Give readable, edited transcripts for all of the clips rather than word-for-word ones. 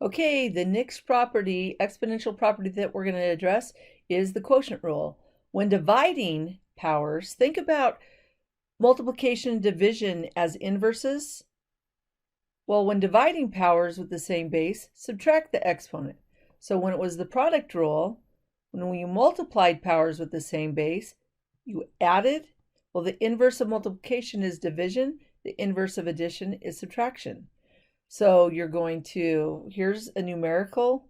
Okay, the next property, exponential property that we're going to address is the quotient rule. When dividing powers, think about multiplication and division as inverses. Well, when dividing powers with the same base, subtract the exponent. So when it was the product rule, when we multiplied powers with the same base, you added. Well, the inverse of multiplication is division. The inverse of addition is subtraction. So you're going to, here's a numerical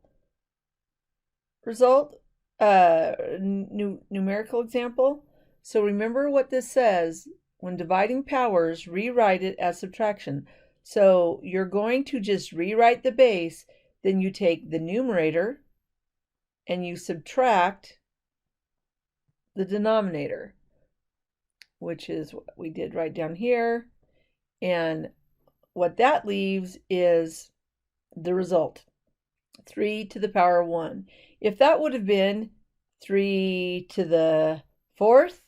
result, numerical example. So remember what this says. When dividing powers, rewrite it as subtraction. So you're going to just rewrite the base, then you take the numerator and you subtract the denominator, which is what we did right down here. And what that leaves is the result, 3 to the power 1. If that would have been 3 to the 4th,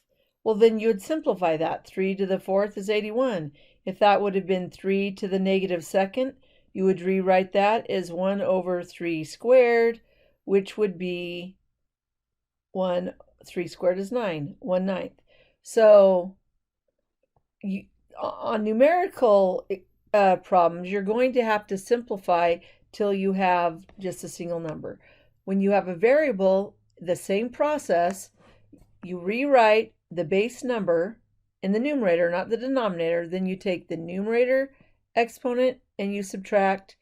well, then you would simplify that. 3 to the 4th is 81. If that would have been 3 to the negative 2nd, you would rewrite that as 1 over 3 squared, which would be 3 squared is 9, 1/9. So on numerical problems, you're going to have to simplify till you have just a single number. When you have a variable, the same process, you rewrite the base number in the numerator, not the denominator. Then you take the numerator exponent and you subtract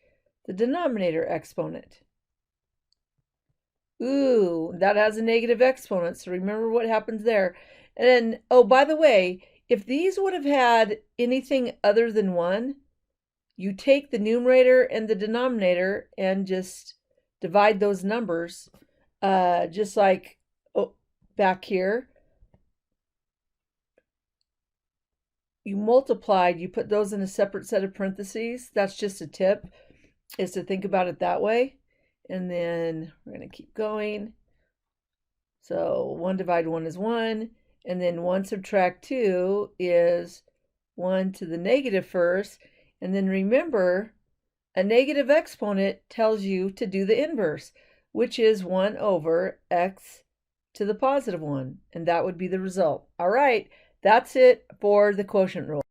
the denominator exponent. Ooh, that has a negative exponent, so remember what happens there. And oh, by the way, if these would have had anything other than 1, you take the numerator and the denominator and just divide those numbers, just like back here. You multiplied, you put those in a separate set of parentheses. That's just a tip, is to think about it that way. And then we're going to keep going. So 1 divided 1 is 1. And then 1 subtract 2 is 1 to the negative first. And then remember, a negative exponent tells you to do the inverse, which is 1 over x to the positive 1. And that would be the result. All right, that's it for the quotient rule.